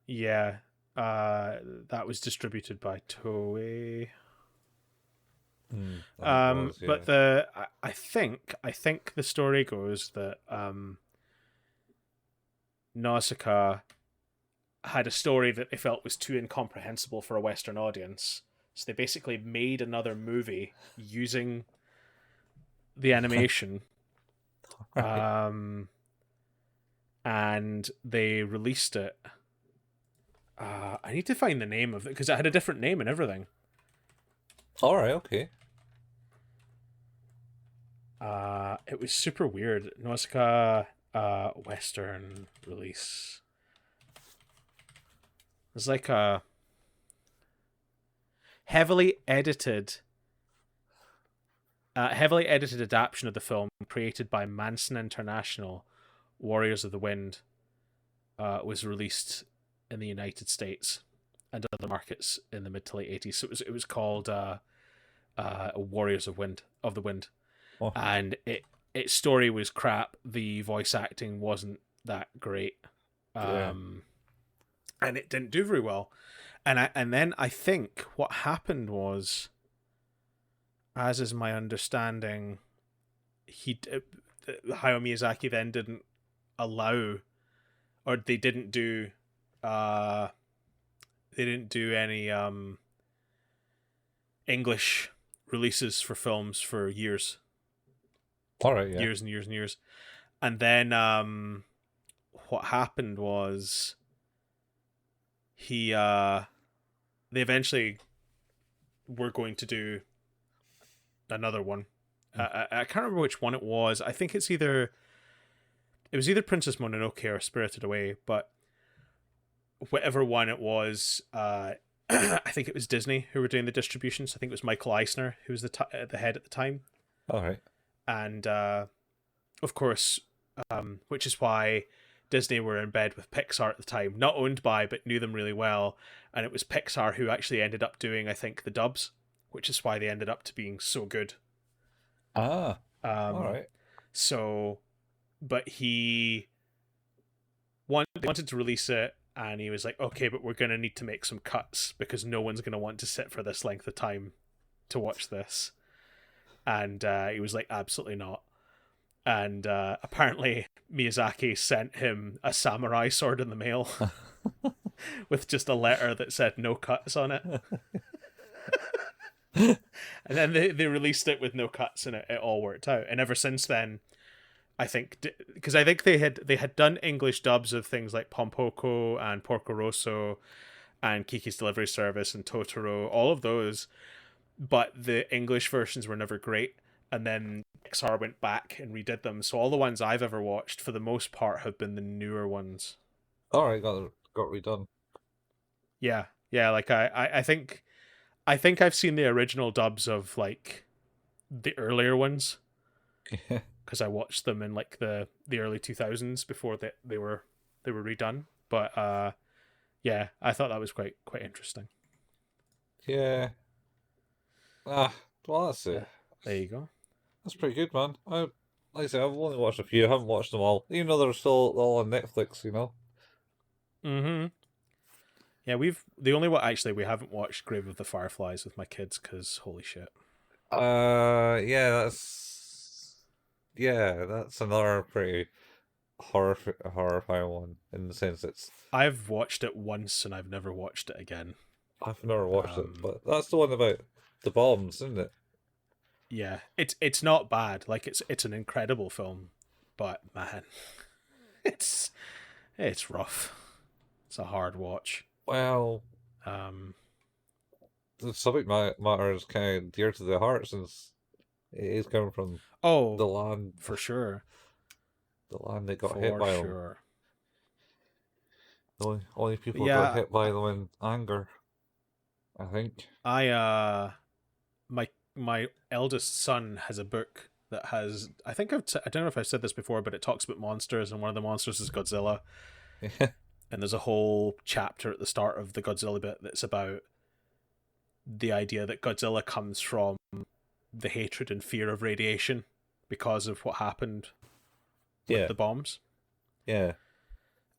Yeah. That was distributed by Toei. I think it was, But yeah. I think the story goes that Nausicaa had a story that they felt was too incomprehensible for a Western audience. So they basically made another movie using the animation, Right. and they released it. I need to find the name of it because it had a different name and everything. All right, okay. It was super weird. Nausicaa Western release. It's like a heavily edited adaptation of the film created by Manson International. Warriors of the Wind was released in the United States and other markets in the mid to late 80s. So it was called Warriors of the Wind, Oh, and its story was crap. The voice acting wasn't that great, yeah. and it didn't do very well. And then I think what happened was, as is my understanding, Hayao Miyazaki then didn't allow, or they didn't do any English releases for films for years, All right, yeah. years and years and years. And then what happened was they eventually were going to do another one. I can't remember which one it was. I think it's either it was either Princess Mononoke or Spirited Away, but whatever one it was, I think it was Disney who were doing the distributions. I think it was Michael Eisner who was the head at the time. All right. And of course, which is why Disney were in bed with Pixar at the time, not owned by, but knew them really well. And it was Pixar who actually ended up doing, I think, the dubs, which is why they ended up to being so good. Ah, all right. So, but he wanted to release it, and he was like, okay, but we're going to need to make some cuts because no one's going to want to sit for this length of time to watch this. And he was like, absolutely not. And apparently Miyazaki sent him a samurai sword in the mail with just a letter that said no cuts on it. And then they released it with no cuts, and it all worked out. And ever since then, I think, because I think they had done English dubs of things like Pompoko and Porco Rosso and Kiki's Delivery Service and Totoro, all of those, but the English versions were never great. And then Pixar went back and redid them. So all the ones I've ever watched, for the most part, have been the newer ones. All right, got redone. Yeah, like I think I've seen the original dubs of like the earlier ones. Yeah. Because I watched them in like the early 2000s before they were redone. But yeah, I thought that was quite interesting. Yeah. Ah, well, that's it. There you go. That's pretty good, man. Like I said, I've only watched a few. I haven't watched them all, even though they're still all on Netflix. You know. Mm-hmm. Yeah, the only one actually we haven't watched Grave of the Fireflies with my kids because holy shit. Yeah, that's another pretty horrifying one in the sense I've watched it once and I've never watched it again. I've never watched it, but that's the one about the bombs, isn't it? Yeah, it's not bad. Like it's an incredible film, but man, it's rough. It's a hard watch. Well, the subject matter is kind of dear to the heart since it is coming from the land, for sure. The land that got hit by them. The only people who got hit by them in anger, I think. My eldest son has a book that has, I think I don't know if I've said this before, but it talks about monsters, and one of the monsters is Godzilla. Yeah. And there's a whole chapter at the start of the Godzilla bit that's about the idea that Godzilla comes from the hatred and fear of radiation because of what happened with the bombs. Yeah.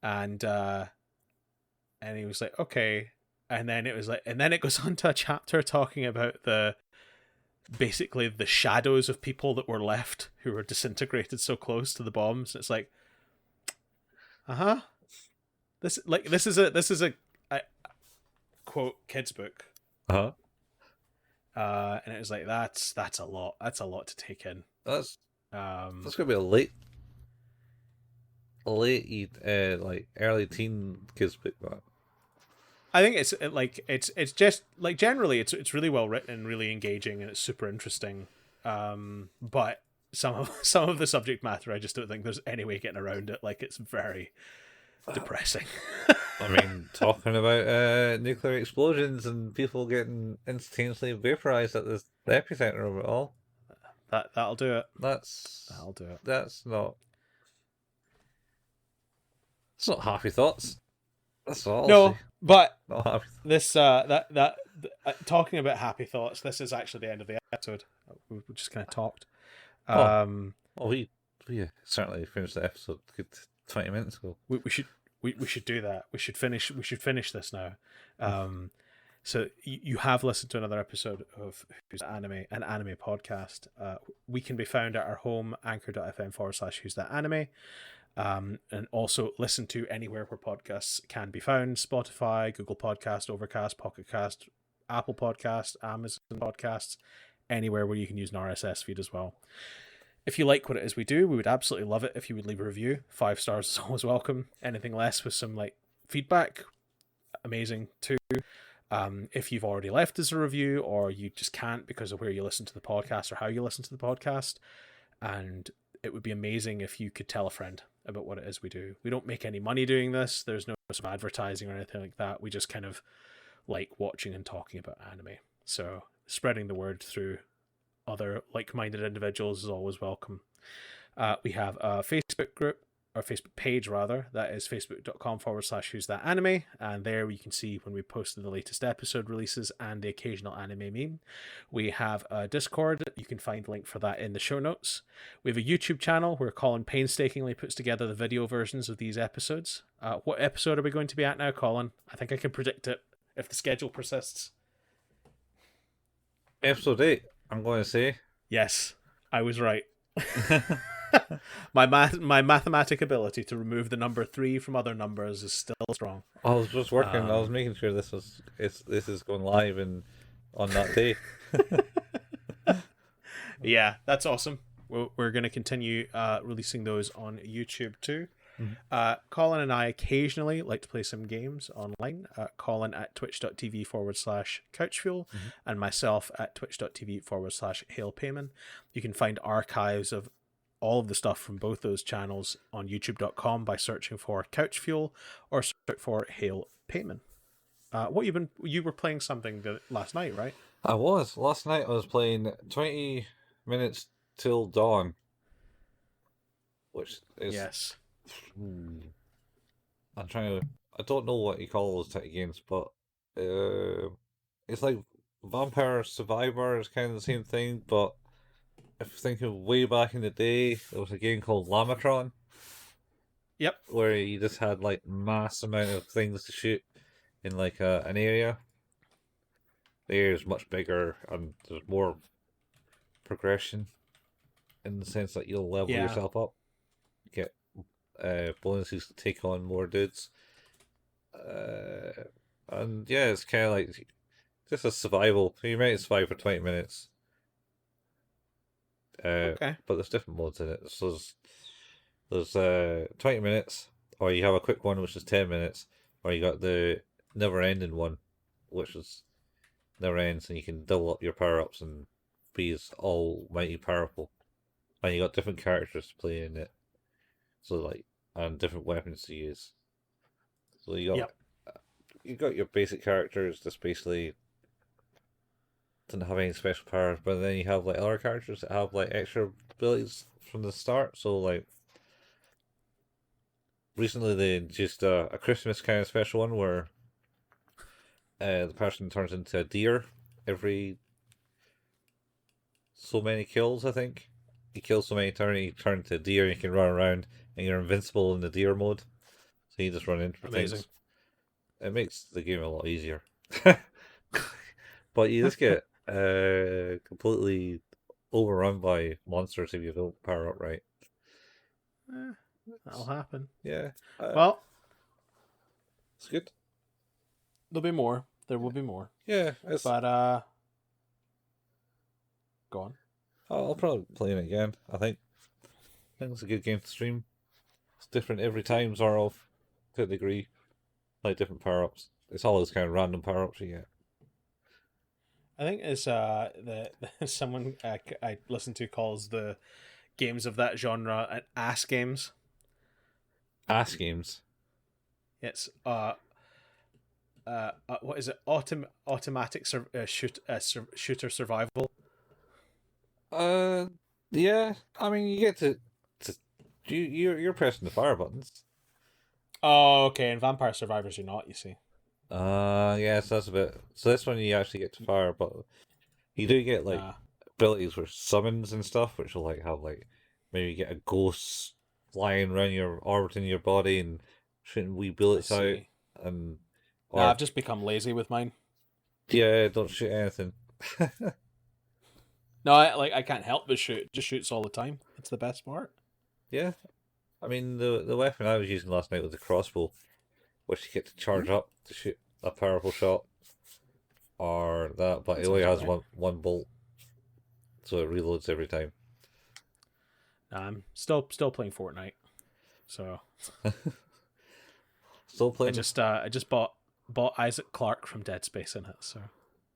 And he was like, okay. And then it was like, and then it goes on to a chapter talking about basically the shadows of people that were left who were disintegrated so close to the bombs. It's like, this is a quote kids book. And it was like that's a lot to take in. That's gonna be a late like early teen kids book, man. I think it's just like generally it's really well written and really engaging and it's super interesting. But some of the subject matter I just don't think there's any way getting around it. Like it's very depressing. I mean, talking about nuclear explosions and people getting instantaneously vaporized at the epicenter of it all. That'll do it. That'll do it. That's not. It's not happy thoughts. That's all. No, but not happy this talking about happy thoughts. This is actually the end of the episode. We just kind of talked. We certainly finished the episode 20 minutes ago. We should do that. We should finish this now. So you have listened to another episode of Who's That Anime, an anime podcast. We can be found at our home, anchor.fm/Who's That Anime. And also listen to anywhere where podcasts can be found: Spotify, Google Podcast, Overcast, Pocket Cast, Apple Podcast, Amazon Podcasts, anywhere where you can use an RSS feed as well. If you like what it is we do, we would absolutely love it if you would leave a review. 5 stars is always welcome. Anything less with some like feedback, amazing too. If you've already left us a review or you just can't because of where you listen to the podcast or how you listen to the podcast, and it would be amazing if you could tell a friend about what it is we do. We don't make any money doing this. There's no sort of advertising or anything like that. We just kind of like watching and talking about anime. So spreading the word through other like-minded individuals is always welcome. We have a Facebook group, or Facebook page rather, that is facebook.com/who's that anime, and there you can see when we posted the latest episode releases and the occasional anime meme. We have a Discord. You can find a link for that in the show notes. We have a YouTube channel where Colin painstakingly puts together the video versions of these episodes. What episode are we going to be at now, Colin? I think I can predict it if the schedule persists. Episode 8, I'm going to say. Yes, I was right. My mathematic ability to remove the number 3 from other numbers is still strong. I was just working. I was making sure this is going live on that day. Yeah, that's awesome. We're going to continue releasing those on YouTube too. Mm-hmm. Colin and I occasionally like to play some games online. Colin at twitch.tv/couchfuel and myself at twitch.tv/hailpayman. You can find archives of all of the stuff from both those channels on youtube.com by searching for Couchfuel or search for Hail Payman. You were playing something last night, right? I was. Last night I was playing 20 minutes till dawn. Which is... Yes. I'm trying to... I don't know what you call those type of games, but it's like Vampire Survivor is kind of the same thing, but if thinking way back in the day, there was a game called Lamatron. Yep. Where you just had like mass amount of things to shoot in like an area. The area is much bigger and there's more progression in the sense that you'll level yourself up, get bonuses to take on more dudes, and yeah, it's kind of like just a survival. You might survive for 20 minutes. Okay. But there's different modes in it. So there's 20 minutes, or you have a quick one which is 10 minutes, or you got the never ending one, which is never ends, and you can double up your power ups and be as almighty powerful. And you got different characters to play in it, so like, and different weapons to use. So you got your basic characters just basically didn't have any special powers, but then you have like other characters that have like extra abilities from the start. So like recently they introduced a Christmas kind of special one where the person turns into a deer every so many kills. I think you kill so many turns, you turn into a deer, and you can run around, and you're invincible in the deer mode. So you just run into things. It makes the game a lot easier. But you just get completely overrun by monsters if you don't power up right. That'll happen. Yeah. Well, it's good. There'll be more. There will be more. Yeah. But go on. I'll probably play it again. I think it's a good game to stream. It's different every time, sort of, to a degree. Like different power ups. It's always kind of random power ups you get. I think it's the someone I listen to calls the games of that genre ass games. Ass games. It's what is it? Automatic shooter survival. Yeah. I mean, you get to you're pressing the fire buttons. Oh, okay. In Vampire Survivors, you're not. You see. Yeah, so that's a bit. So this one you actually get to fire, but you do get like abilities with summons and stuff, which will like have like maybe get a ghost flying around orbiting your body and shooting wee bullets out. And I've just become lazy with mine. Yeah, don't shoot anything. No, I can't help but shoot. It just shoots all the time. It's the best part. Yeah, I mean the weapon I was using last night was a crossbow, which you get to charge up to shoot a powerful shot, or that, but it only has one bolt, so it reloads every time. I'm still playing Fortnite, so still playing. I just bought Isaac Clarke from Dead Space in it. So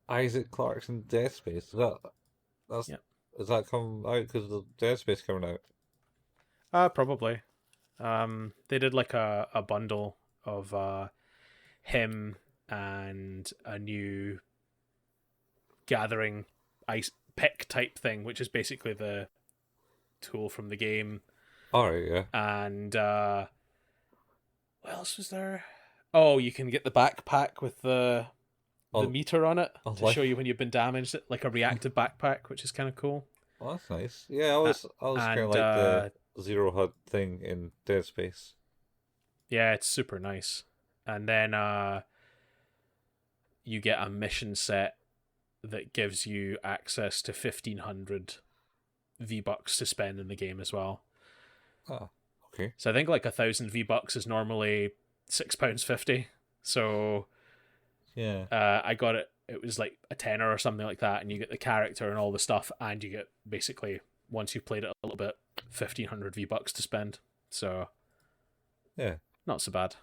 Isaac Clarke's in Dead Space. Does that come out because the Dead Space coming out? Probably. They did like a bundle of him and a new gathering ice pick type thing, which is basically the tool from the game. All right, yeah. And what else was there? Oh, you can get the backpack with the Oh, meter on it oh, to like, show you when you've been damaged, like a reactive backpack, which is kind of cool. oh, that's nice. Yeah, Uh, I was kind of and like the Zero HUD thing in Dead Space. yeah, it's super nice. And then you get a mission set that gives you access to 1,500 V-Bucks to spend in the game as well. Ah, okay. So I think like 1,000 V-Bucks is normally £6.50. So Yeah. I got it. It was like a tenner or something like that, and you get the character and all the stuff, and you get basically once you've played it a little bit, 1,500 V-Bucks to spend. So Yeah. not so bad.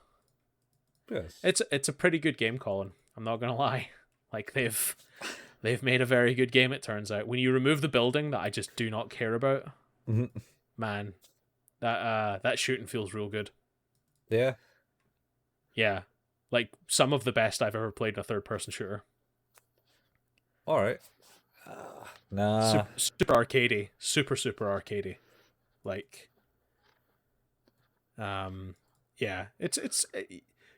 Yes. It's a pretty good game, Colin. I'm not gonna lie. Like they've made a very good game. It turns out when you remove the building that I just do not care about, man, that shooting feels real good. Yeah. Yeah, like some of the best I've ever played in a third-person shooter. All right. Nah. Super arcadey, super arcadey. Like, yeah, it's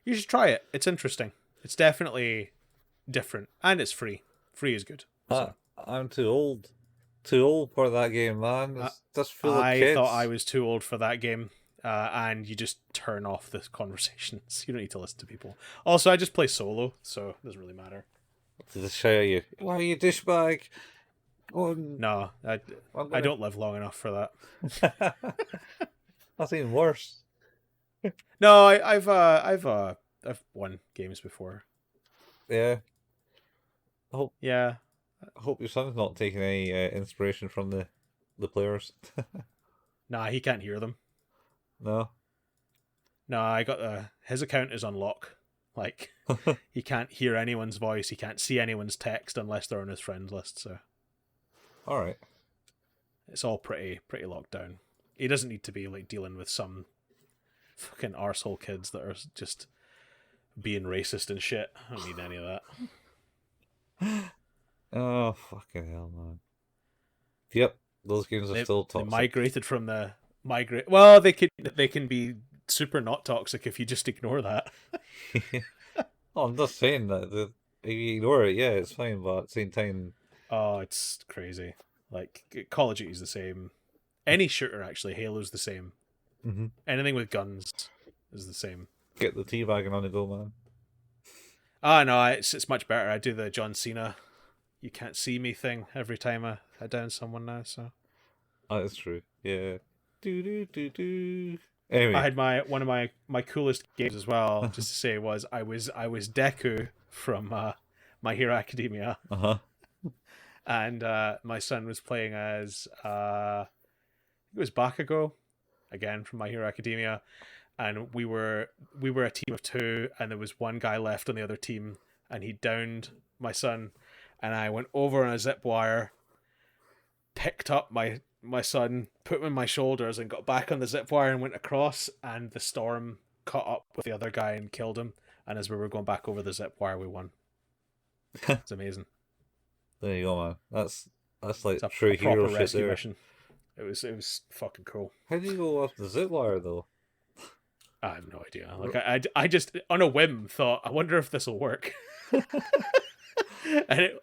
you should try it. It's interesting. It's definitely different, and it's free. Free is good. So. I'm too old for that game, man. It's just full of I kids. thought I was too old for that game, and you just turn off the conversations. You don't need to listen to people. Also, I just play solo, so it doesn't really matter. To just shout at you, why are you douchebag? No, I don't live long enough for that. That's even worse. No, I've won games before. Yeah. Yeah. I hope your son's not taking any inspiration from the players. Nah, he can't hear them. No. No, I got his account is on lock. Like he can't hear anyone's voice. He can't see anyone's text unless they're on his friends list. So. All right. It's all pretty locked down. He doesn't need to be like dealing with some fucking arsehole kids that are just being racist and shit. I don't need any of that. Oh, fucking hell, man. Yep, those games are still They toxic. migrated from the migrate. Well, they can be super not toxic if you just ignore that. Oh, I'm just saying that if you ignore it, yeah, it's fine, but at the same time, Oh, it's crazy. Like Call of Duty's the same. Any shooter actually, Halo's the same. mm-hmm. Anything with guns is the same. Get the teabagging on the go, man. Ah, no, it's much better. I do the John Cena "you can't see me" thing every time I down someone now. So Oh, that's true. Yeah. Do do do do. Anyway, I had one of my coolest games as well. Just to say was I was Deku from My Hero Academia, and my son was playing as it was Bakugo, again from My Hero Academia, and we were a team of two, and there was one guy left on the other team, and he downed my son, and I went over on a zip wire, picked up my son, put him on my shoulders, and got back on the zip wire and went across, and the storm caught up with the other guy and killed him. And as we were going back over the zip wire, we won. It's amazing. There you go, man. That's like It's a true proper hero shit rescue there. mission. It was fucking cool. How do you go off the zip wire though? I have no idea. Like I just on a whim thought, I wonder if this will work, and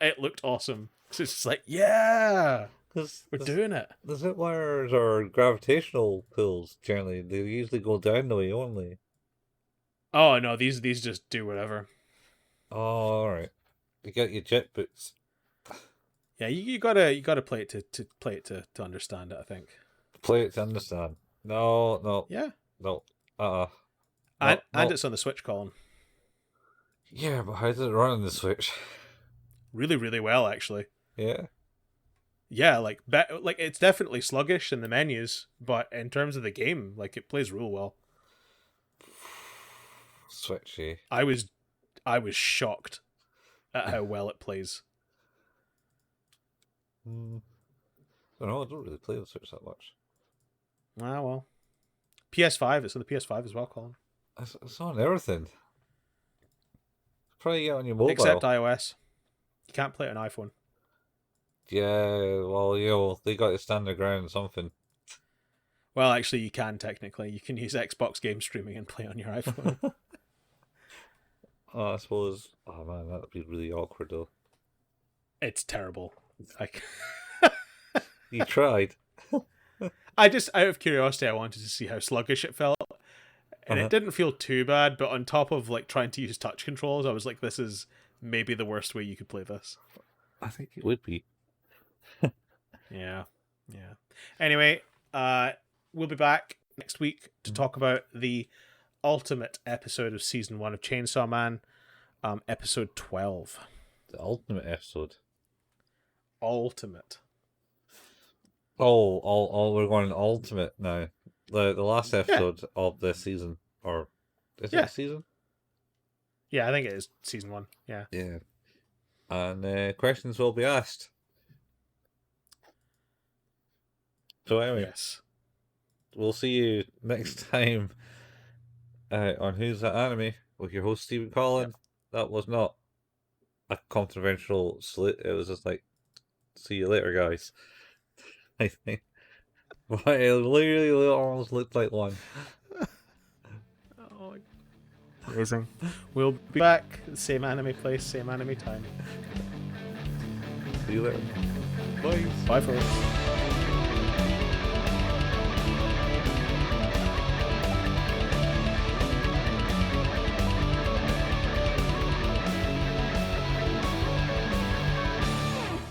it looked awesome. So it's just like, yeah, we're doing it. The zip wires are gravitational pulls. Generally, they usually go down the way only. Oh no, these just do whatever. Oh, all right. You got your jet boots. Yeah, you gotta play it to play it to understand it. I think. Play it to understand. No. Yeah. No. And no. it's on the Switch, Colin. Yeah, but how does it run on the Switch? Really, really well, actually. Yeah. Yeah, like it's definitely sluggish in the menus, but in terms of the game, like it plays real well. Switchy. I was shocked at how well it plays. I don't know. I don't really play the Switch that much. Ah, well. PS5. It's on the PS5 as well, Colin. It's on everything. Probably get on your mobile. Except iOS. You can't play it on iPhone. Yeah, well, they got to stand their ground on something. Well, actually, you can technically. You can use Xbox game streaming and play on your iPhone. I suppose. Oh man, that'd be really awkward though. It's terrible. Like, You tried. I just, out of curiosity, I wanted to see how sluggish it felt. And it didn't feel too bad, but on top of like trying to use touch controls, I was like, this is maybe the worst way you could play this. I think it would be. Yeah. Anyway, we'll be back next week to talk about the ultimate episode of season 1 of Chainsaw Man, episode 12. The ultimate episode. Ultimate. Oh, we're going ultimate now. The last episode of this season, or is it a season? Yeah, I think it is season 1. Yeah. Yeah. And questions will be asked. So anyway, Yes. we'll see you next time on Who's That Anime with your host Stephen Collin. Yep. That was not a controversial slit. It was just like, see you later, guys. I think. But it literally almost looked like one. Oh, amazing. We'll be back. Same anime place, same anime time. See you later. Bye. Bye, folks.